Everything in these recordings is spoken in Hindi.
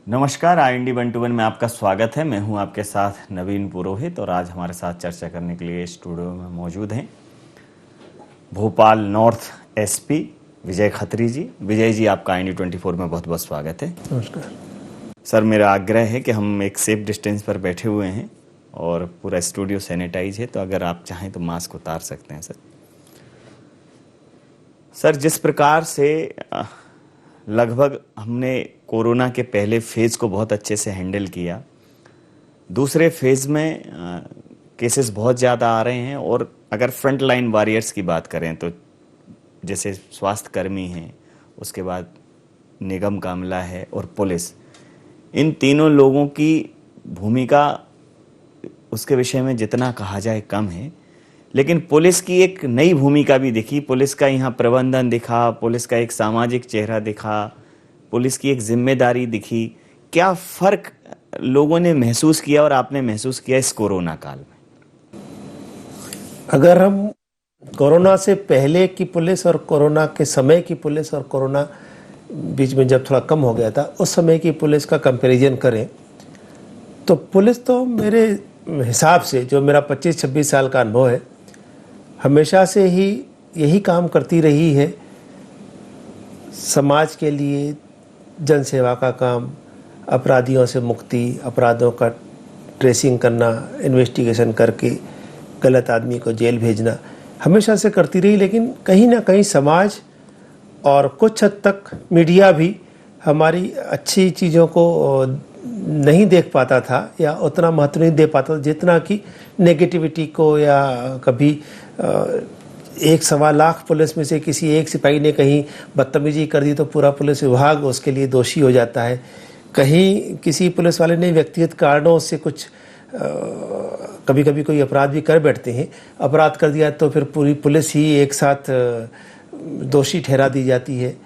नमस्कार, IND 121 में आपका स्वागत है। मैं हूं आपके साथ नवीन पुरोहित और आज हमारे साथ चर्चा करने के लिए स्टूडियो में मौजूद हैं भोपाल नॉर्थ SP विजय खत्री जी। विजय जी, आपका IND 24 में बहुत बहुत स्वागत है। नमस्कार सर, मेरा आग्रह है कि हम एक सेफ डिस्टेंस पर बैठे हुए हैं और पूरा स्टूडियो सैनिटाइज है, तो अगर आप चाहें तो मास्क उतार सकते हैं। सर, जिस प्रकार से लगभग हमने कोरोना के पहले फेज़ को बहुत अच्छे से हैंडल किया, दूसरे फेज़ में केसेस बहुत ज़्यादा आ रहे हैं और अगर फ्रंट लाइन वॉरियर्स की बात करें तो जैसे स्वास्थ्य कर्मी हैं, उसके बाद निगम का अमला है और पुलिस, इन तीनों लोगों की भूमिका उसके विषय में जितना कहा जाए कम है। लेकिन पुलिस की एक नई भूमिका भी दिखी, पुलिस का यहाँ प्रबंधन दिखा, पुलिस का एक सामाजिक चेहरा दिखा, पुलिस की एक जिम्मेदारी दिखी। क्या फर्क लोगों ने महसूस किया और आपने महसूस किया इस कोरोना काल में? अगर हम कोरोना से पहले की पुलिस और कोरोना के समय की पुलिस और कोरोना बीच में जब थोड़ा कम हो गया था उस समय की पुलिस का कंपैरिजन करें तो पुलिस तो मेरे हिसाब से, जो मेरा 25-26 साल का अनुभव है, हमेशा से ही यही काम करती रही है। समाज के लिए जन सेवा का काम, अपराधियों से मुक्ति, अपराधों का ट्रेसिंग करना, इन्वेस्टिगेशन करके गलत आदमी को जेल भेजना, हमेशा से करती रही। लेकिन कहीं ना कहीं समाज और कुछ हद तक मीडिया भी हमारी अच्छी चीज़ों को नहीं देख पाता था या उतना महत्व नहीं दे पाता था जितना कि नेगेटिविटी को। या कभी 1-1.25 पुलिस में से किसी एक सिपाही ने कहीं बदतमीजी कर दी तो पूरा पुलिस विभाग उसके लिए दोषी हो जाता है। कहीं किसी पुलिस वाले ने व्यक्तिगत कारणों से कुछ कभी कभी कोई अपराध भी कर बैठते हैं, अपराध कर दिया तो फिर पूरी पुलिस ही एक साथ दोषी ठहरा दी जाती है।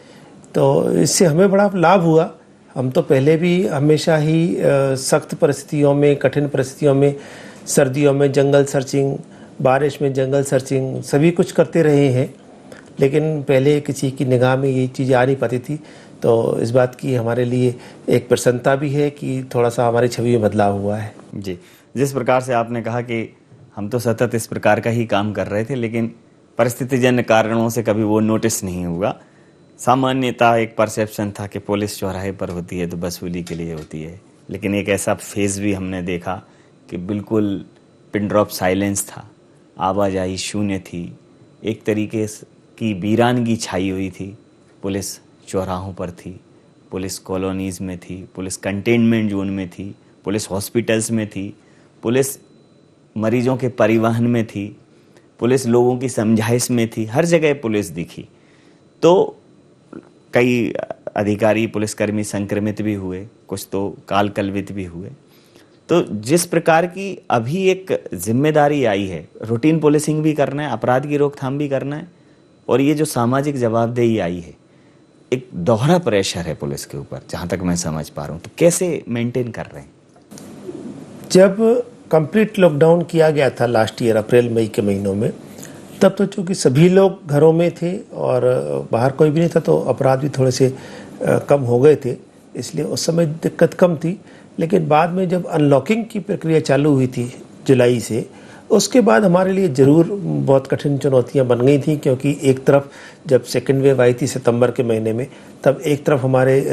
तो इससे हमें बड़ा लाभ हुआ। हम तो पहले भी हमेशा ही सख्त परिस्थितियों में, कठिन परिस्थितियों में, सर्दियों में जंगल सर्चिंग, बारिश में जंगल सर्चिंग, सभी कुछ करते रहे हैं। लेकिन पहले किसी की निगाह में ये चीज़ आ नहीं पाती थी। तो इस बात की हमारे लिए एक प्रसन्नता भी है कि थोड़ा सा हमारी छवि में बदलाव हुआ है। जी, जिस प्रकार से आपने कहा कि हम तो सतत इस प्रकार का ही काम कर रहे थे, लेकिन परिस्थितिजन्य कारणों से कभी वो नोटिस नहीं हुआ। सामान्यतः एक परसेप्शन था कि पुलिस चौराहे पर होती है तो वसूली के लिए होती है। लेकिन एक ऐसा फेज़ भी हमने देखा कि बिल्कुल पिन ड्रॉप साइलेंस था, आवाजाही शून्य थी, एक तरीके की वीरानगी छाई हुई थी। पुलिस चौराहों पर थी, पुलिस कॉलोनीज़ में थी, पुलिस कंटेनमेंट जोन में थी, पुलिस हॉस्पिटल्स में थी, पुलिस मरीजों के परिवहन में थी, पुलिस लोगों की समझाइश में थी। हर जगह पुलिस दिखी। तो कई अधिकारी, पुलिसकर्मी संक्रमित भी हुए, कुछ तो काल कलवित भी हुए। तो जिस प्रकार की अभी एक जिम्मेदारी आई है, रूटीन पुलिसिंग भी करना है, अपराध की रोकथाम भी करना है, और ये जो सामाजिक जवाबदेही आई है, एक दोहरा प्रेशर है पुलिस के ऊपर, जहाँ तक मैं समझ पा रहा हूँ। तो कैसे मेंटेन कर रहे हैं? जब कंप्लीट लॉकडाउन किया गया था लास्ट ईयर अप्रैल मई के महीनों में, तब तो चूँकि सभी लोग घरों में थे और बाहर कोई भी नहीं था, तो अपराध भी थोड़े से कम हो गए थे, इसलिए उस समय दिक्कत कम थी। लेकिन बाद में जब अनलॉकिंग की प्रक्रिया चालू हुई थी जुलाई से, उसके बाद हमारे लिए ज़रूर बहुत कठिन चुनौतियां बन गई थी। क्योंकि एक तरफ जब सेकेंड वेव आई थी सितंबर के महीने में, तब एक तरफ हमारे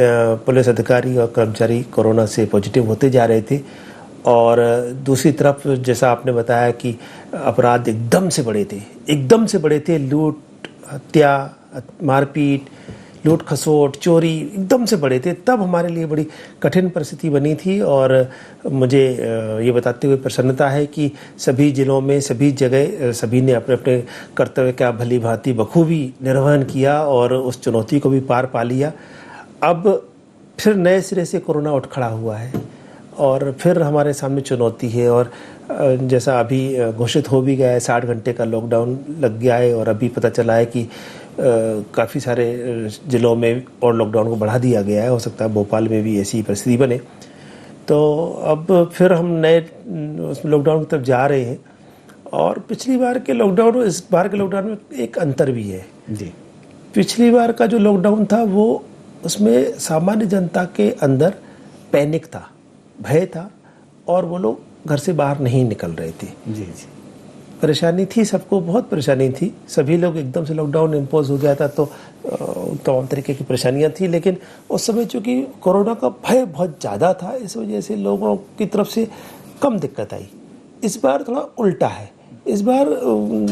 पुलिस अधिकारी और कर्मचारी कोरोना से पॉजिटिव होते जा रहे थे, और दूसरी तरफ जैसा आपने बताया कि अपराध एकदम से बढ़े थे, लूट, हत्या, मारपीट, लूट खसोट, चोरी एकदम से बढ़े थे। तब हमारे लिए बड़ी कठिन परिस्थिति बनी थी। और मुझे ये बताते हुए प्रसन्नता है कि सभी जिलों में, सभी जगह सभी ने अपने अपने कर्तव्य का भली भांति बखूबी निर्वहन किया और उस चुनौती को भी पार पा लिया। अब फिर नए सिरे से कोरोना उठ खड़ा हुआ है और फिर हमारे सामने चुनौती है। और जैसा अभी घोषित हो भी गया है, 60 घंटे का लॉकडाउन लग गया है, और अभी पता चला है कि काफ़ी सारे ज़िलों में और लॉकडाउन को बढ़ा दिया गया है। हो सकता है भोपाल में भी ऐसी परिस्थिति बने। तो अब फिर हम नए लॉकडाउन की तरफ जा रहे हैं। और पिछली बार के लॉकडाउन और इस बार के लॉकडाउन में एक अंतर भी है जी। पिछली बार का जो लॉकडाउन था वो उसमें सामान्य जनता के अंदर पैनिक था, भय था, और वो लोग घर से बाहर नहीं निकल रहे थे। जी जी। परेशानी थी, सबको बहुत परेशानी थी, सभी लोग एकदम से लॉकडाउन इम्पोज हो गया था तो तमाम तरीके की परेशानियां थी। लेकिन उस समय चूँकि कोरोना का भय बहुत ज़्यादा था, इस वजह से लोगों की तरफ से कम दिक्कत आई। इस बार थोड़ा उल्टा है। इस बार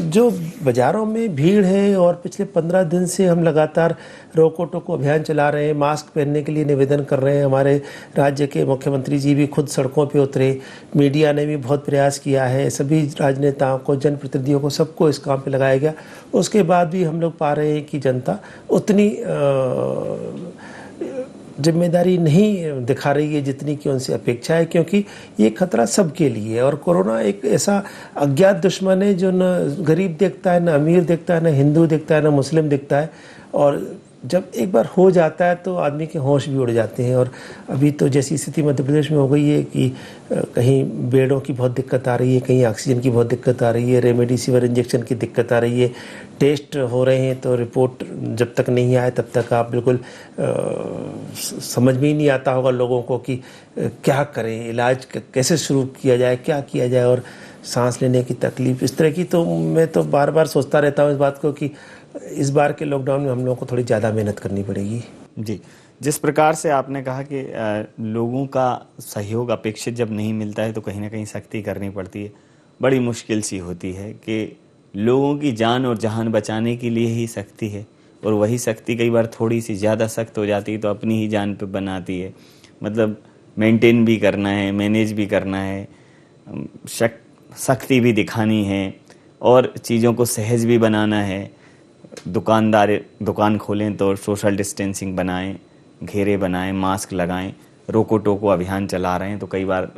जो बाज़ारों में भीड़ है, और पिछले 15 दिन से हम लगातार रोको टोको अभियान चला रहे हैं, मास्क पहनने के लिए निवेदन कर रहे हैं। हमारे राज्य के मुख्यमंत्री जी भी खुद सड़कों पे उतरे, मीडिया ने भी बहुत प्रयास किया है, सभी राजनेताओं को, जनप्रतिनिधियों को, सबको इस काम पे लगाया गया। उसके बाद भी हम लोग पा रहे हैं कि जनता उतनी जिम्मेदारी नहीं दिखा रही है जितनी कि उनसे अपेक्षा है, क्योंकि ये खतरा सबके लिए है। और कोरोना एक ऐसा अज्ञात दुश्मन है जो न गरीब देखता है, न अमीर देखता है, न हिंदू देखता है, न मुस्लिम देखता है। और जब एक बार हो जाता है तो आदमी के होश भी उड़ जाते हैं। और अभी तो जैसी स्थिति मध्य प्रदेश में हो गई है कि कहीं बेडों की बहुत दिक्कत आ रही है, कहीं ऑक्सीजन की बहुत दिक्कत आ रही है, रेमडेसिविर इंजेक्शन की दिक्कत आ रही है, टेस्ट हो रहे हैं तो रिपोर्ट जब तक नहीं आए तब तक आप बिल्कुल समझ में ही नहीं आता होगा लोगों को कि क्या करें, इलाज कैसे शुरू किया जाए, क्या किया जाए, और सांस लेने की तकलीफ इस तरह की। तो मैं तो बार बार सोचता रहता हूँ इस बात को कि इस बार के लॉकडाउन में हम लोगों को थोड़ी ज़्यादा मेहनत करनी पड़ेगी। जी, जिस प्रकार से आपने कहा कि लोगों का सहयोग अपेक्षित जब नहीं मिलता है तो कहीं ना कहीं सख्ती करनी पड़ती है। बड़ी मुश्किल सी होती है कि लोगों की जान और जहान बचाने के लिए ही सख्ती है, और वही सख्ती कई बार थोड़ी सी ज़्यादा सख्त हो जाती है तो अपनी ही जान पे बनाती है। मतलब मेंटेन भी करना है, मैनेज भी करना है, सख्ती भी दिखानी है, और चीज़ों को सहज भी बनाना है। दुकान खोलें तो सोशल डिस्टेंसिंग बनाएं, घेरे बनाएं, मास्क लगाएं, रोको टोको अभियान चला रहे हैं तो कई बार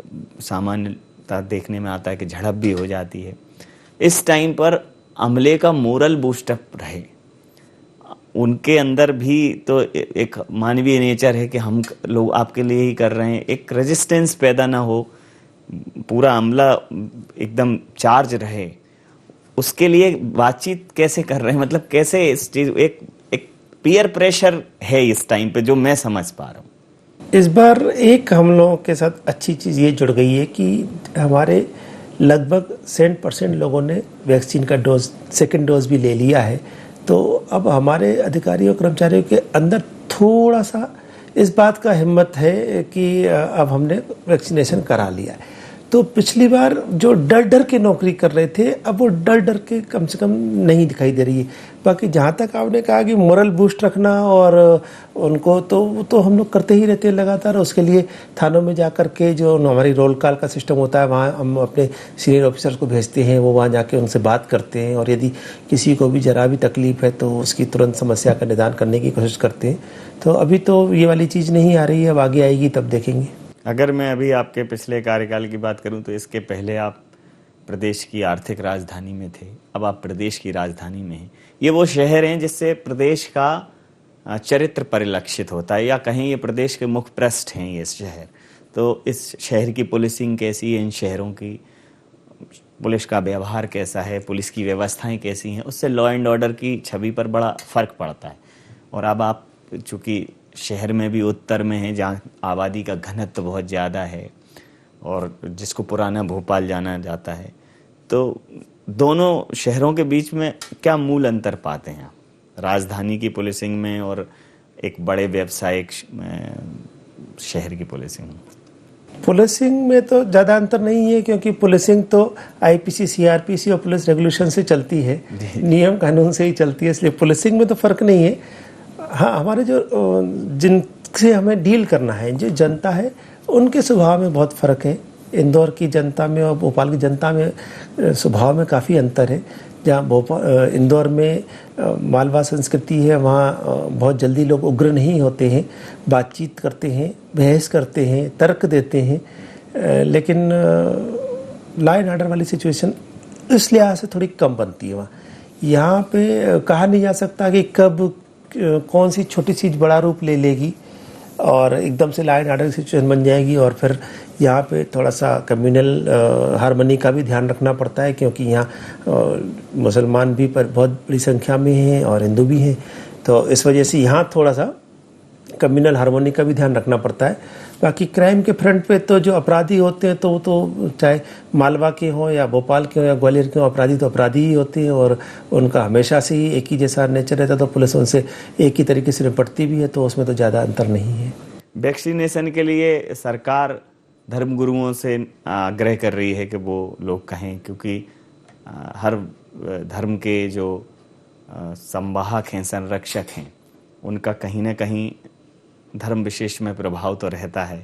सामान्यतः देखने में आता है कि झड़प भी हो जाती है। इस टाइम पर अमले का मोरल बूस्टअप रहे, उनके अंदर भी तो एक मानवीय नेचर है कि हम लोग आपके लिए ही कर रहे हैं, एक रेजिस्टेंस पैदा ना हो, पूरा अमला एकदम चार्ज रहे, उसके लिए बातचीत कैसे कर रहे हैं? मतलब कैसे इस चीज एक पीयर प्रेशर है इस टाइम पे जो मैं समझ पा रहा हूँ। इस बार एक हम लोगों के साथ अच्छी चीज़ ये जुड़ गई है कि हमारे लगभग 100% लोगों ने वैक्सीन का डोज, सेकंड डोज भी ले लिया है। तो अब हमारे अधिकारियों कर्मचारियों के अंदर थोड़ा सा इस बात का हिम्मत है कि अब हमने वैक्सीनेशन करा लिया है। तो पिछली बार जो डर डर के नौकरी कर रहे थे, अब वो डर डर के कम से कम नहीं दिखाई दे रही है। बाकी जहाँ तक आपने कहा कि मोरल बूस्ट रखना और उनको तो हम लोग करते ही रहते हैं लगातार। उसके लिए थानों में जा कर के जो हमारी रोल कॉल का सिस्टम होता है, वहाँ हम अपने सीनियर ऑफिसर्स को भेजते हैं, वो वहाँ जाके उनसे बात करते हैं, और यदि किसी को भी जरा भी तकलीफ है तो उसकी तुरंत समस्या का निदान करने की कोशिश करते हैं। तो अभी तो ये वाली चीज़ नहीं आ रही है, अब आगे आएगी तब देखेंगे। अगर मैं अभी आपके पिछले कार्यकाल की बात करूं तो इसके पहले आप प्रदेश की आर्थिक राजधानी में थे, अब आप प्रदेश की राजधानी में हैं। ये वो शहर हैं जिससे प्रदेश का चरित्र परिलक्षित होता है, या कहीं ये प्रदेश के मुख्य पृष्ठ हैं ये शहर। तो इस शहर की पुलिसिंग कैसी है, इन शहरों की पुलिस का व्यवहार कैसा है, पुलिस की व्यवस्थाएं कैसी हैं, उससे लॉ एंड ऑर्डर की छवि पर बड़ा फर्क पड़ता है। और अब आप चूँकि शहर में भी उत्तर में है जहाँ आबादी का घनत्व बहुत ज़्यादा है और जिसको पुराना भोपाल जाना जाता है, तो दोनों शहरों के बीच में क्या मूल अंतर पाते हैं आप राजधानी की पुलिसिंग में और एक बड़े व्यावसायिक शहर की पुलिसिंग में? पुलिसिंग में तो ज़्यादा अंतर नहीं है, क्योंकि पुलिसिंग तो आईपीसी, सीआरपीसी और पुलिस रेगुलेशन से चलती है, नियम कानून से ही चलती है, इसलिए पुलिसिंग में तो फ़र्क नहीं है। हाँ, हमारे जो जिनसे हमें डील करना है, जो जनता है, उनके स्वभाव में बहुत फ़र्क है। इंदौर की जनता में और भोपाल की जनता में स्वभाव में काफ़ी अंतर है। जहाँ इंदौर में मालवा संस्कृति है, वहाँ बहुत जल्दी लोग उग्र नहीं होते हैं, बातचीत करते हैं, बहस करते हैं, तर्क देते हैं। लेकिन लॉ एंड ऑर्डर वाली सिचुएशन इस लिहाज से थोड़ी कम बनती है वहाँ। यहाँ पे कहा नहीं जा सकता कि कब कौन सी छोटी चीज़ बड़ा रूप ले लेगी और एकदम से लॉ एंड ऑर्डर की सिचुएशन बन जाएगी। और फिर यहाँ पे थोड़ा सा कम्युनल हार्मनी का भी ध्यान रखना पड़ता है, क्योंकि यहाँ मुसलमान भी पर बहुत बड़ी संख्या में हैं और हिंदू भी हैं। तो इस वजह से यहाँ थोड़ा सा कम्युनल हार्मनी का भी ध्यान रखना पड़ता है। बाकी क्राइम के फ्रंट पे तो जो अपराधी होते हैं तो वो तो चाहे मालवा के हों या भोपाल के हों या ग्वालियर के हों, अपराधी तो अपराधी ही होते हैं और उनका हमेशा से ही एक ही जैसा नेचर रहता है, तो पुलिस उनसे एक ही तरीके से निपटती भी है, तो उसमें तो ज़्यादा अंतर नहीं है। वैक्सीनेशन के लिए सरकार धर्मगुरुओं से आग्रह कर रही है कि वो लोग कहें, क्योंकि हर धर्म के जो संवाहक हैं, संरक्षक हैं, उनका कहीं ना कहीं धर्म विशेष में प्रभाव तो रहता है।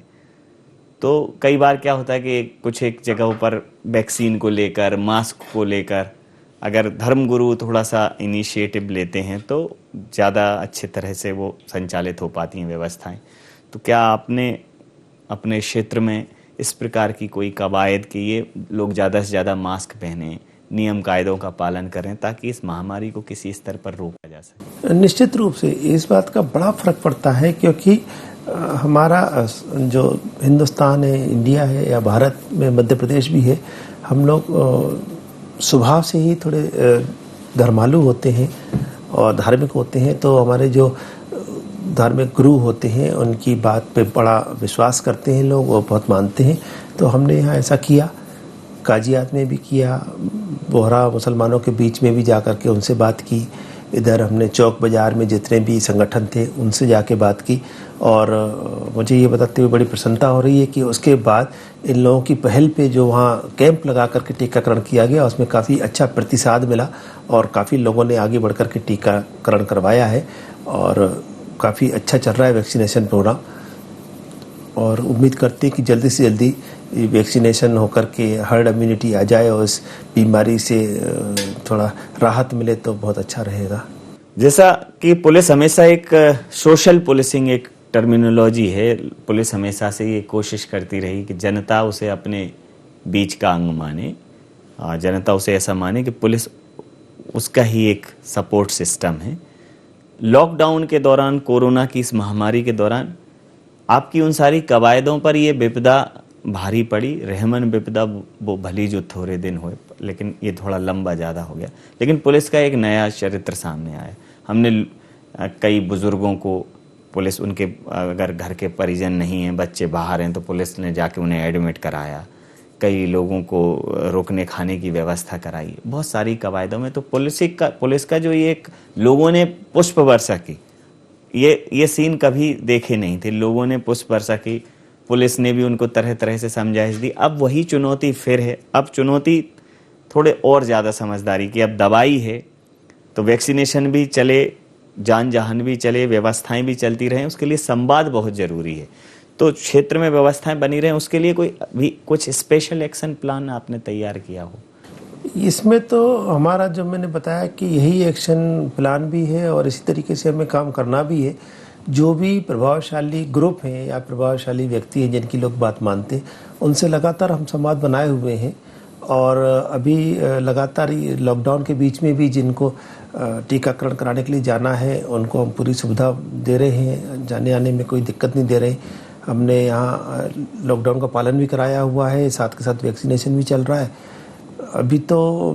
तो कई बार क्या होता है कि कुछ एक जगहों पर वैक्सीन को लेकर, मास्क को लेकर अगर धर्मगुरु थोड़ा सा इनिशिएटिव लेते हैं तो ज़्यादा अच्छे तरह से वो संचालित हो पाती हैं व्यवस्थाएं। तो क्या आपने अपने क्षेत्र में इस प्रकार की कोई कवायद कि ये लोग ज़्यादा से ज़्यादा मास्क पहने, नियम कायदों का पालन करें, ताकि इस महामारी को किसी स्तर पर रोका जा सके? निश्चित रूप से इस बात का बड़ा फर्क पड़ता है, क्योंकि हमारा जो हिंदुस्तान है, इंडिया है या भारत में मध्य प्रदेश भी है, हम लोग स्वभाव से ही थोड़े धर्मालु होते हैं और धार्मिक होते हैं। तो हमारे जो धार्मिक गुरु होते हैं उनकी बात पे बड़ा विश्वास करते हैं लोग और बहुत मानते हैं। तो हमने यहाँ ऐसा किया, काजियात में भी किया, बोहरा मुसलमानों के बीच में भी जा कर के उनसे बात की, इधर हमने चौक बाज़ार में जितने भी संगठन थे उनसे जाके बात की। और मुझे ये बताते हुए बड़ी प्रसन्नता हो रही है कि उसके बाद इन लोगों की पहल पे जो वहाँ कैंप लगा करके टीकाकरण किया गया, उसमें काफ़ी अच्छा प्रतिसाद मिला और काफ़ी लोगों ने आगे बढ़ कर के टीकाकरण करवाया है और काफ़ी अच्छा चल रहा है वैक्सीनेशन प्रोग्राम। और उम्मीद करते हैं कि जल्दी से जल्दी वैक्सीनेशन होकर के हर्ड इम्यूनिटी आ जाए और इस बीमारी से थोड़ा राहत मिले तो बहुत अच्छा रहेगा। जैसा कि पुलिस हमेशा एक सोशल पुलिसिंग एक टर्मिनोलॉजी है, पुलिस हमेशा से ये कोशिश करती रही कि जनता उसे अपने बीच का अंग माने, जनता उसे ऐसा माने कि पुलिस उसका ही एक सपोर्ट सिस्टम है। लॉकडाउन के दौरान, कोरोना की इस महामारी के दौरान आपकी उन सारी कवायदों पर ये विपदा भारी पड़ी। रहमन विपदा वो भली जो थोड़े दिन हुए, लेकिन ये थोड़ा लंबा ज़्यादा हो गया। लेकिन पुलिस का एक नया चरित्र सामने आया। हमने कई बुज़ुर्गों को पुलिस, उनके अगर घर के परिजन नहीं हैं, बच्चे बाहर हैं, तो पुलिस ने जाके उन्हें एडमिट कराया। कई लोगों को रोकने खाने की व्यवस्था कराई। बहुत सारी कवायदों में तो पुलिस का जो ये एक लोगों ने पुष्प वर्षा की, ये सीन कभी देखे नहीं थे। लोगों ने पुष्प वर्षा की, पुलिस ने भी उनको तरह तरह से समझाइश दी। अब वही चुनौती फिर है। अब चुनौती थोड़े और ज़्यादा समझदारी की। अब दवाई है तो वैक्सीनेशन भी चले, जान जहान भी चले, व्यवस्थाएं भी चलती रहें, उसके लिए संवाद बहुत ज़रूरी है। तो क्षेत्र में व्यवस्थाएं बनी रहें, उसके लिए कोई भी कुछ स्पेशल एक्शन प्लान आपने तैयार किया हो? इसमें तो हमारा, जो मैंने बताया कि यही एक्शन प्लान भी है और इसी तरीके से हमें काम करना भी है। जो भी प्रभावशाली ग्रुप हैं या प्रभावशाली व्यक्ति हैं जिनकी लोग बात मानते हैं, उनसे लगातार हम संवाद बनाए हुए हैं। और अभी लगातार लॉकडाउन के बीच में भी जिनको टीकाकरण कराने के लिए जाना है उनको हम पूरी सुविधा दे रहे हैं, जाने आने में कोई दिक्कत नहीं दे रहे। हमने यहाँ लॉकडाउन का पालन भी कराया हुआ है, साथ के साथ वैक्सीनेशन भी चल रहा है। अभी तो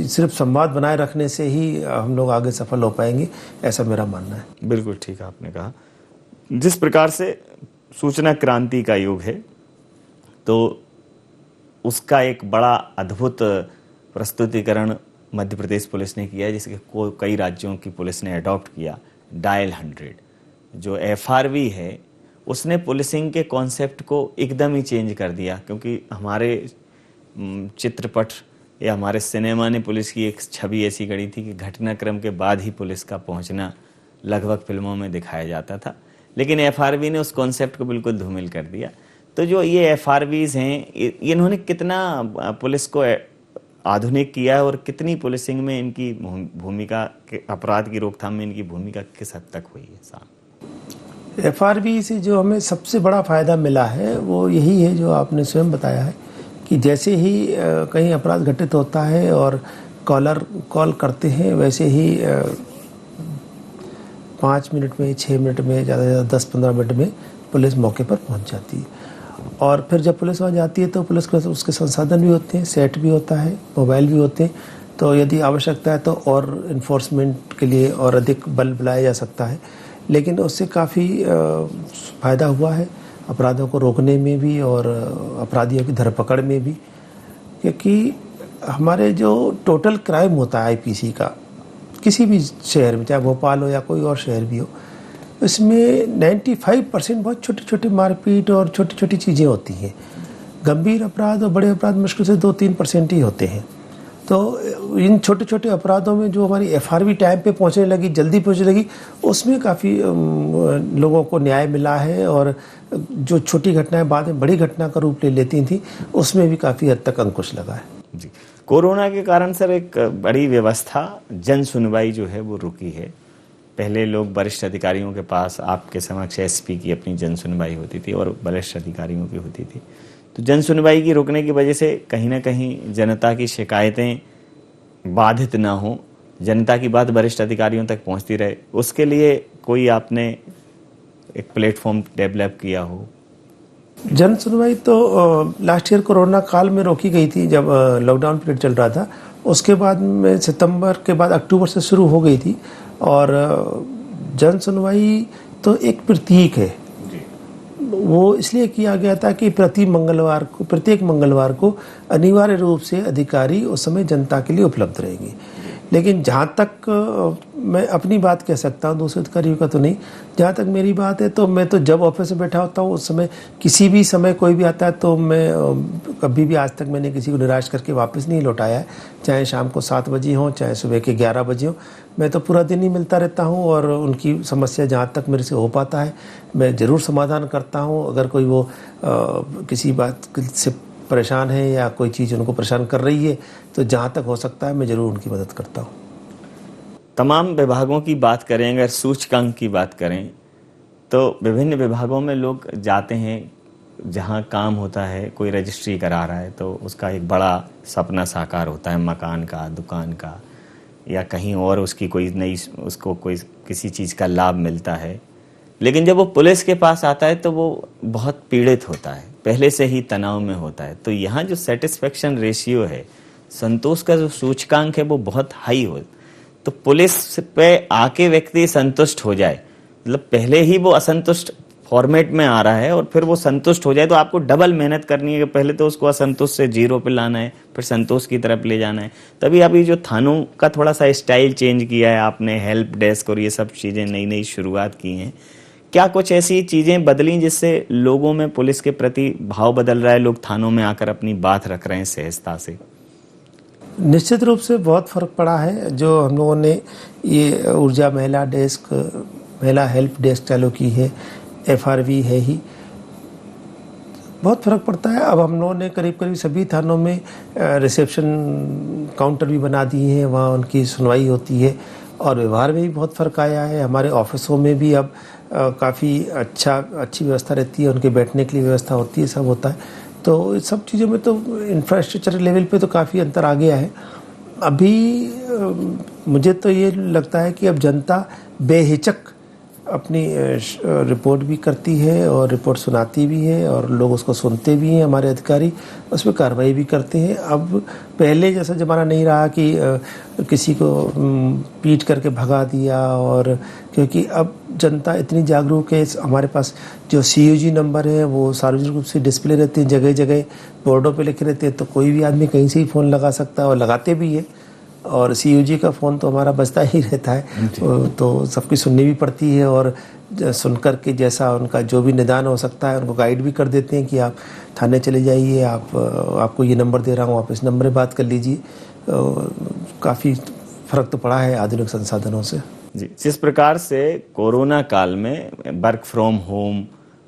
सिर्फ संवाद बनाए रखने से ही हम लोग आगे सफल हो पाएंगे, ऐसा मेरा मानना है। बिल्कुल ठीक आपने कहा। जिस प्रकार से सूचना क्रांति का युग है, तो उसका एक बड़ा अद्भुत प्रस्तुतिकरण मध्य प्रदेश पुलिस ने किया है, जिसके कई राज्यों की पुलिस ने अडॉप्ट किया। डायल 100 जो FRV है, उसने पुलिसिंग के कॉन्सेप्ट को एकदम ही चेंज कर दिया। क्योंकि हमारे चित्रपट या हमारे सिनेमा ने पुलिस की एक छवि ऐसी गढ़ी थी कि घटनाक्रम के बाद ही पुलिस का पहुंचना लगभग फिल्मों में दिखाया जाता था। लेकिन FRV ने उस कॉन्सेप्ट को बिल्कुल धूमिल कर दिया। तो जो ये FRVs हैं, इन्होंने कितना पुलिस को आधुनिक किया है और कितनी पुलिसिंग में इनकी भूमिका, अपराध की रोकथाम में इनकी भूमिका किस हद तक हुई है? FRV से जो हमें सबसे बड़ा फ़ायदा मिला है वो यही है जो आपने स्वयं बताया है कि जैसे ही कहीं अपराध घटित होता है और कॉलर कॉल करते हैं, वैसे ही 5 मिनट में, 6 मिनट में, ज़्यादा से ज़्यादा 10-15 मिनट में पुलिस मौके पर पहुंच जाती है। और फिर जब पुलिस वहाँ जाती है तो पुलिस के उसके संसाधन भी होते हैं, सेट भी होता है, मोबाइल भी होते हैं। तो यदि आवश्यकता है तो और इन्फोर्समेंट के लिए और अधिक बल बुलाया जा सकता है। लेकिन उससे काफ़ी फ़ायदा हुआ है अपराधों को रोकने में भी और अपराधियों की धरपकड़ में भी, क्योंकि हमारे जो टोटल क्राइम होता है आईपीसी का किसी भी शहर में, चाहे भोपाल हो या कोई और शहर भी हो, इसमें 95% बहुत छोटे छोटे मारपीट और छोटी छोटी चीज़ें होती हैं। गंभीर अपराध और बड़े अपराध मुश्किल से 2-3% ही होते हैं। तो इन छोटे छोटे अपराधों में जो हमारी एफआरवी टाइम पे पहुंचने लगी, जल्दी पहुंचने लगी, उसमें काफ़ी लोगों को न्याय मिला है। और जो छोटी घटनाएं बाद में बड़ी घटना का रूप ले लेती थी, उसमें भी काफ़ी हद तक अंकुश लगा है। जी, कोरोना के कारण सर एक बड़ी व्यवस्था जन सुनवाई जो है वो रुकी है। पहले लोग वरिष्ठ अधिकारियों के पास, आपके समक्ष एसपी की अपनी जन सुनवाई होती थी और वरिष्ठ अधिकारियों की होती थी। तो जन सुनवाई की रुकने की वजह से कहीं ना कहीं जनता की शिकायतें बाधित ना हो, जनता की बात वरिष्ठ अधिकारियों तक पहुंचती रहे, उसके लिए कोई आपने एक प्लेटफॉर्म डेवलप किया हो? जन सुनवाई तो लास्ट ईयर कोरोना काल में रोकी गई थी, जब लॉकडाउन पीरियड चल रहा था। उसके बाद में सितंबर के बाद अक्टूबर से शुरू हो गई थी। और जन सुनवाई तो एक प्रतीक है, वो इसलिए किया गया था कि प्रत्येक मंगलवार को अनिवार्य रूप से अधिकारी उस समय जनता के लिए उपलब्ध रहेंगे। लेकिन जहाँ तक मैं अपनी बात कह सकता हूँ, दूसरे अधिकारियों का तो नहीं, जहाँ तक मेरी बात है तो मैं तो जब ऑफिस में बैठा होता हूँ उस समय किसी भी समय कोई भी आता है तो मैं कभी भी आज तक मैंने किसी को निराश करके वापस नहीं लौटाया है। चाहे शाम को 7 बजे हो, चाहे सुबह के 11 बजे हो, मैं तो पूरा दिन ही मिलता रहता हूँ। और उनकी समस्या जहाँ तक मेरे से हो पाता है मैं ज़रूर समाधान करता हूँ। अगर कोई वो किसी बात से परेशान है या कोई चीज़ उनको परेशान कर रही है तो जहाँ तक हो सकता है मैं ज़रूर उनकी मदद करता हूँ। तमाम विभागों की बात करें, अगर सूचकांक की बात करें, तो विभिन्न विभागों में लोग जाते हैं, जहाँ काम होता है, कोई रजिस्ट्री करा रहा है तो उसका एक बड़ा सपना साकार होता है, मकान का, दुकान का, या कहीं और उसकी कोई नई, उसको कोई किसी चीज़ का लाभ मिलता है। लेकिन जब वो पुलिस के पास आता है तो वो बहुत पीड़ित होता है, पहले से ही तनाव में होता है। तो यहाँ जो सेटिस्फेक्शन रेशियो है, संतोष का जो सूचकांक है, वो बहुत हाई हो। तो पुलिस पे आके व्यक्ति संतुष्ट हो जाए, मतलब पहले ही वो असंतुष्ट फॉर्मेट में आ रहा है और फिर वो संतुष्ट हो जाए, तो आपको डबल मेहनत करनी है कि पहले तो उसको असंतुष्ट से 0 पे लाना है, फिर संतोष की तरफ ले जाना है। तभी अभी जो थानों का थोड़ा सा स्टाइल चेंज किया है आपने, हेल्प डेस्क और ये सब चीज़ें नई नई शुरुआत की हैं, क्या कुछ ऐसी चीज़ें बदली जिससे लोगों में पुलिस के प्रति भाव बदल रहा है, लोग थानों में आकर अपनी बात रख रहे हैं सहजता से? निश्चित रूप से बहुत फ़र्क पड़ा है। जो हम लोगों ने ये ऊर्जा महिला डेस्क, महिला हेल्प डेस्क चालू की है, एफआरवी है ही, बहुत फ़र्क पड़ता है। अब हम लोगों ने करीब करीब सभी थानों में रिसेप्शन काउंटर भी बना दिए हैं, वहाँ उनकी सुनवाई होती है। और व्यवहार में भी बहुत फ़र्क आया है। हमारे ऑफिसों में भी अब काफ़ी अच्छी व्यवस्था रहती है, उनके बैठने के लिए व्यवस्था होती है, सब होता है। तो इस सब चीज़ों में तो इंफ्रास्ट्रक्चर लेवल पे तो काफ़ी अंतर आ गया है। अभी मुझे तो ये लगता है कि अब जनता बेहिचक अपनी रिपोर्ट भी करती है और रिपोर्ट सुनाती भी है और लोग उसको सुनते भी हैं, हमारे अधिकारी उस पर कार्रवाई भी करते हैं। अब पहले जैसा ज़माना नहीं रहा कि किसी को पीट करके भगा दिया। और क्योंकि अब जनता इतनी जागरूक है, हमारे पास जो CUG नंबर है वो सार्वजनिक रूप से डिस्प्ले रहते हैं, जगह जगह बोर्डों पे लिखे रहते हैं, तो कोई भी आदमी कहीं से ही फ़ोन लगा सकता है और लगाते भी है। और CUG का फ़ोन तो हमारा बजता ही रहता है, तो सबकी सुननी भी पड़ती है। और सुन कर के जैसा उनका जो भी निदान हो सकता है उनको गाइड भी कर देते हैं कि आप थाने चले जाइए, आपको ये नंबर दे रहा हूँ, आप इस नंबर पर बात कर लीजिए। काफ़ी फ़र्क तो पड़ा है आधुनिक संसाधनों से। जी, जिस प्रकार से कोरोना काल में वर्क फ्रॉम होम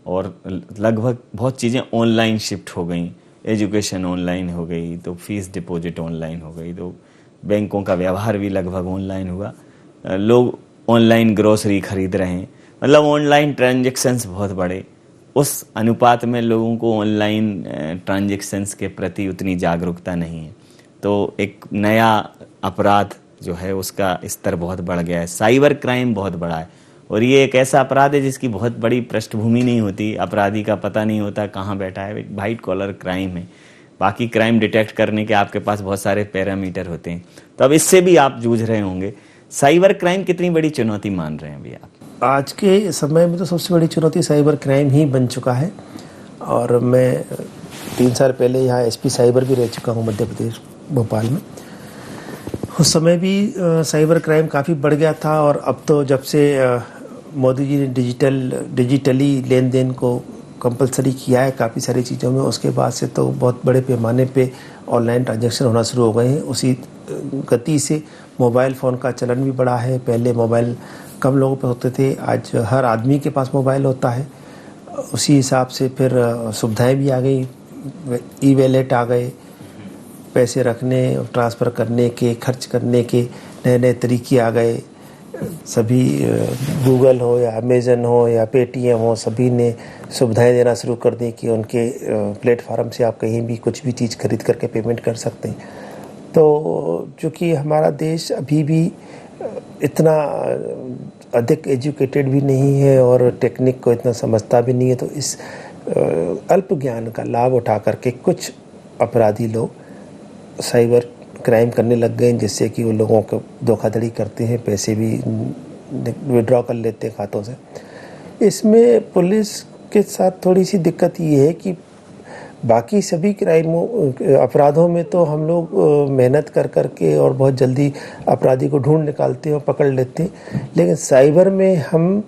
और लगभग बहुत चीज़ें ऑनलाइन शिफ्ट हो गई, एजुकेशन ऑनलाइन हो गई, तो फीस डिपॉजिट ऑनलाइन हो गई, तो बैंकों का व्यवहार भी लगभग ऑनलाइन हुआ, लोग ऑनलाइन ग्रोसरी खरीद रहे हैं, मतलब ऑनलाइन ट्रांजैक्शंस बहुत बढ़े। उस अनुपात में लोगों को ऑनलाइन ट्रांजैक्शंस के प्रति उतनी जागरूकता नहीं है, तो एक नया अपराध जो है उसका स्तर बहुत बढ़ गया है, साइबर क्राइम बहुत बड़ा है। और ये एक ऐसा अपराध है जिसकी बहुत बड़ी पृष्ठभूमि नहीं होती, अपराधी का पता नहीं होता कहाँ बैठा है, एक वाइट कॉलर क्राइम है। बाकी क्राइम डिटेक्ट करने के आपके पास बहुत सारे पैरामीटर होते हैं, तो अब इससे भी आप जूझ रहे होंगे। साइबर क्राइम कितनी बड़ी चुनौती मान रहे हैं अभी आप? आज के समय में तो सबसे बड़ी चुनौती साइबर क्राइम ही बन चुका है। और मैं 3 साल पहले यहाँ एसपी साइबर भी रह चुका हूँ मध्य प्रदेश भोपाल में। उस समय भी साइबर क्राइम काफ़ी बढ़ गया था, और अब तो जब से मोदी जी ने डिजिटली लेन देन को कंपलसरी किया है काफ़ी सारी चीज़ों में, उसके बाद से तो बहुत बड़े पैमाने पे ऑनलाइन ट्रांजैक्शन होना शुरू हो गए हैं। उसी गति से मोबाइल फ़ोन का चलन भी बढ़ा है। पहले मोबाइल कम लोगों पे होते थे, आज हर आदमी के पास मोबाइल होता है। उसी हिसाब से फिर सुविधाएं भी आ गई, ई वॉलेट आ गए, पैसे रखने ट्रांसफ़र करने के, खर्च करने के नए नए तरीके आ गए। सभी गूगल हो या अमेज़न हो या पेटीएम हो, सभी ने सुविधाएं देना शुरू कर दी कि उनके प्लेटफार्म से आप कहीं भी कुछ भी चीज़ खरीद करके पेमेंट कर सकते हैं। तो चूँकि हमारा देश अभी भी इतना अधिक एजुकेटेड भी नहीं है और टेक्निक को इतना समझता भी नहीं है, तो इस अल्प ज्ञान का लाभ उठा करके कुछ अपराधी लोग साइबर क्राइम करने लग गए, जिससे कि वो लोगों को धोखाधड़ी करते हैं, पैसे भी विड्रॉ कर लेते हैं खातों से। इसमें पुलिस के साथ थोड़ी सी दिक्कत ये है कि बाकी सभी अपराधों में तो हम लोग मेहनत कर कर के और बहुत जल्दी अपराधी को ढूंढ निकालते हैं और पकड़ लेते हैं, लेकिन साइबर में हम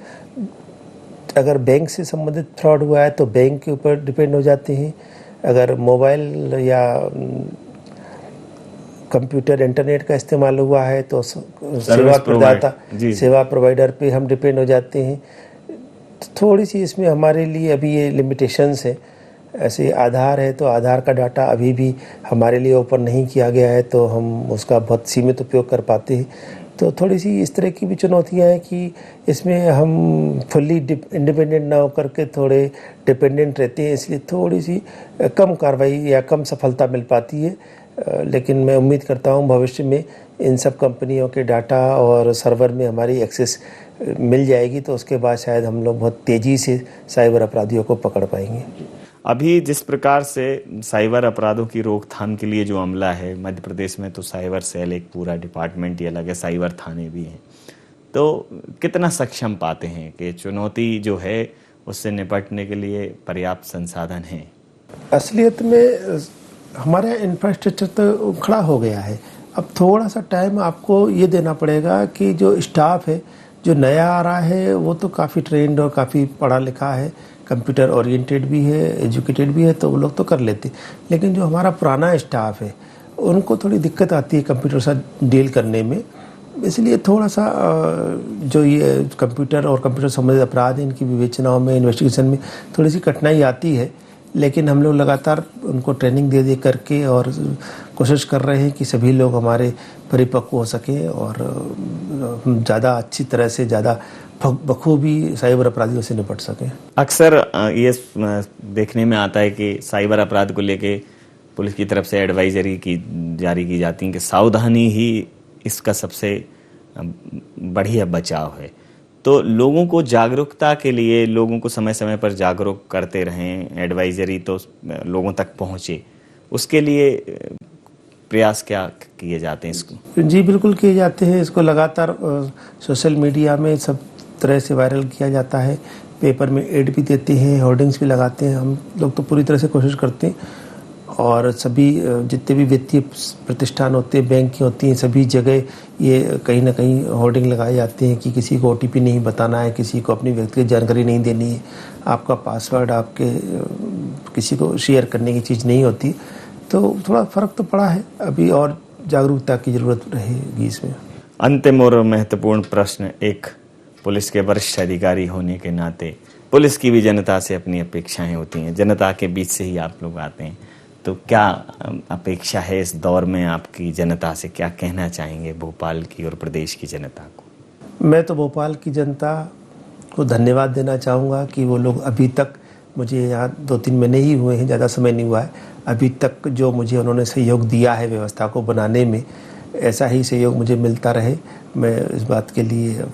अगर बैंक से संबंधित फ्रॉड हुआ है तो बैंक के ऊपर डिपेंड हो जाते हैं। अगर मोबाइल या कंप्यूटर इंटरनेट का इस्तेमाल हुआ है तो सेवा प्रोवाइडर पे हम डिपेंड हो जाते हैं। थोड़ी सी इसमें हमारे लिए अभी ये लिमिटेशंस है। ऐसे आधार है तो आधार का डाटा अभी भी हमारे लिए ओपन नहीं किया गया है, तो हम उसका बहुत सीमित उपयोग कर पाते हैं। तो थोड़ी सी इस तरह की भी चुनौतियां हैं कि इसमें हम फुल्ली इंडिपेंडेंट ना होकर के थोड़े डिपेंडेंट रहते हैं, इसलिए थोड़ी सी कम कार्रवाई या कम सफलता मिल पाती है। लेकिन मैं उम्मीद करता हूं भविष्य में इन सब कंपनियों के डाटा और सर्वर में हमारी एक्सेस मिल जाएगी, तो उसके बाद शायद हम लोग बहुत तेज़ी से साइबर अपराधियों को पकड़ पाएंगे। अभी जिस प्रकार से साइबर अपराधों की रोकथाम के लिए जो अमला है, मध्य प्रदेश में तो साइबर सेल एक पूरा डिपार्टमेंट ही अलग है, साइबर थाने भी हैं, तो कितना सक्षम पाते हैं कि चुनौती जो है उससे निपटने के लिए पर्याप्त संसाधन हैं? असलियत में हमारा इंफ्रास्ट्रक्चर तो खड़ा हो गया है। अब थोड़ा सा टाइम आपको ये देना पड़ेगा कि जो स्टाफ है जो नया आ रहा है वो तो काफ़ी ट्रेंड और काफ़ी पढ़ा लिखा है, कंप्यूटर ओरिएंटेड भी है, एजुकेटेड भी है, तो वो लोग तो कर लेते। लेकिन जो हमारा पुराना स्टाफ है उनको थोड़ी दिक्कत आती है कंप्यूटर से डील करने में। इसलिए थोड़ा सा जो ये कंप्यूटर और कंप्यूटर संबंधित अपराध हैं इनकी विवेचनाओं में, इन्वेस्टिगेशन में थोड़ी सी कठिनाई आती है, लेकिन हम लोग लगातार उनको ट्रेनिंग दे करके और कोशिश कर रहे हैं कि सभी लोग हमारे परिपक्व हो सकें और ज़्यादा अच्छी तरह से, ज़्यादा बखूबी साइबर अपराधियों से निपट सकें। अक्सर ये देखने में आता है कि साइबर अपराध को लेके पुलिस की तरफ से एडवाइजरी जारी की जाती है कि सावधानी ही इसका सबसे बढ़िया बचाव है। तो लोगों को जागरूकता के लिए, लोगों को समय समय पर जागरूक करते रहें, एडवाइजरी तो लोगों तक पहुँचे, उसके लिए प्रयास क्या किए जाते हैं इसको? जी बिल्कुल किए जाते हैं। इसको लगातार सोशल मीडिया में सब तरह से वायरल किया जाता है, पेपर में एड भी देते हैं, होर्डिंग्स भी लगाते हैं। हम लोग तो पूरी तरह से कोशिश करते हैं, और सभी जितने भी वित्तीय प्रतिष्ठान होते हैं, बैंक की होती हैं, सभी जगह ये कहीं ना कहीं होर्डिंग लगाए जाते हैं कि किसी को OTP नहीं बताना है, किसी को अपनी व्यक्तिगत जानकारी नहीं देनी है, आपका पासवर्ड आपके किसी को शेयर करने की चीज़ नहीं होती। तो थोड़ा फ़र्क तो पड़ा है अभी, और जागरूकता की ज़रूरत रहेगी इसमें। अंतिम और महत्वपूर्ण प्रश्न, एक पुलिस के वरिष्ठ अधिकारी होने के नाते पुलिस की भी जनता से अपनी अपेक्षाएं होती हैं, जनता के बीच से ही आप लोग आते हैं, तो क्या अपेक्षा है इस दौर में आपकी जनता से? क्या कहना चाहेंगे भोपाल की और प्रदेश की जनता को? मैं तो भोपाल की जनता को धन्यवाद देना चाहूँगा कि वो लोग अभी तक, मुझे यहाँ 2-3 महीने ही हुए हैं, ज़्यादा समय नहीं हुआ है, अभी तक जो मुझे उन्होंने सहयोग दिया है व्यवस्था को बनाने में, ऐसा ही सहयोग मुझे मिलता रहे। मैं इस बात के लिए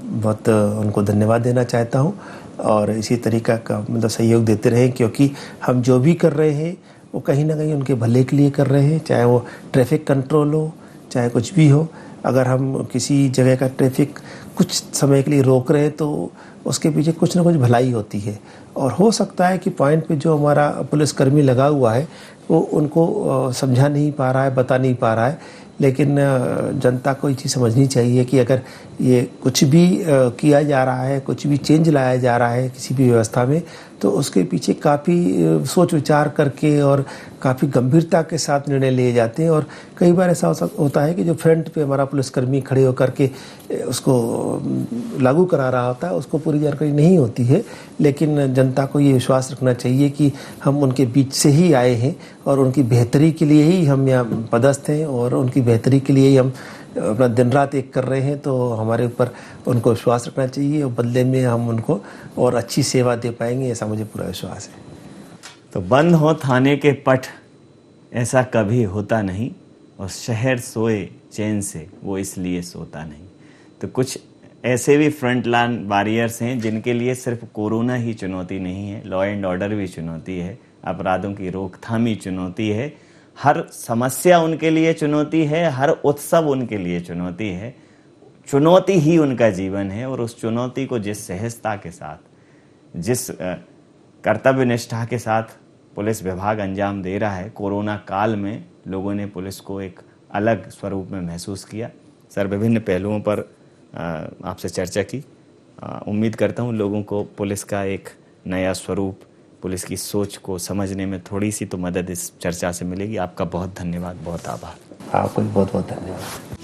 बहुत उनको धन्यवाद देना चाहता हूँ, और इसी तरीका का मतलब सहयोग देते रहें, क्योंकि हम जो भी कर रहे हैं वो कहीं ना कहीं उनके भले के लिए कर रहे हैं। चाहे वो ट्रैफिक कंट्रोल हो, चाहे कुछ भी हो, अगर हम किसी जगह का ट्रैफिक कुछ समय के लिए रोक रहे हैं तो उसके पीछे कुछ ना कुछ भलाई होती है। और हो सकता है कि पॉइंट पे जो हमारा पुलिसकर्मी लगा हुआ है वो उनको समझा नहीं पा रहा है, बता नहीं पा रहा है, लेकिन जनता को ये चीज़ समझनी चाहिए कि अगर ये कुछ भी किया जा रहा है, कुछ भी चेंज लाया जा रहा है किसी भी व्यवस्था में, तो उसके पीछे काफ़ी सोच विचार करके और काफ़ी गंभीरता के साथ निर्णय लिए जाते हैं। और कई बार ऐसा होता है कि जो फ्रंट पे हमारा पुलिसकर्मी खड़े होकर के उसको लागू करा रहा होता है, उसको पूरी जानकारी नहीं होती है, लेकिन जनता को ये विश्वास रखना चाहिए कि हम उनके बीच से ही आए हैं और उनकी बेहतरी के लिए ही हम यहाँ पदस्थ हैं और उनकी बेहतरी के लिए ही हम अपना दिन रात एक कर रहे हैं। तो हमारे ऊपर उनको विश्वास रखना चाहिए और बदले में हम उनको और अच्छी सेवा दे पाएंगे, ऐसा मुझे पूरा विश्वास है। तो बंद हो थाने के पट, ऐसा कभी होता नहीं, और शहर सोए चैन से वो इसलिए सोता नहीं। तो कुछ ऐसे भी फ्रंट लाइन वॉरियर्स हैं जिनके लिए सिर्फ कोरोना ही चुनौती नहीं है, लॉ एंड ऑर्डर भी चुनौती है, अपराधों की रोकथाम ही चुनौती है, हर समस्या उनके लिए चुनौती है, हर उत्सव उनके लिए चुनौती है। चुनौती ही उनका जीवन है और उस चुनौती को जिस सहजता के साथ, जिस कर्तव्य निष्ठा के साथ पुलिस विभाग अंजाम दे रहा है, कोरोना काल में लोगों ने पुलिस को एक अलग स्वरूप में महसूस किया। सर, विभिन्न पहलुओं पर आपसे चर्चा की। उम्मीद करता हूँ लोगों को पुलिस का एक नया स्वरूप, पुलिस की सोच को समझने में थोड़ी सी तो मदद इस चर्चा से मिलेगी। आपका बहुत धन्यवाद, बहुत आभार। आपको भी बहुत बहुत धन्यवाद।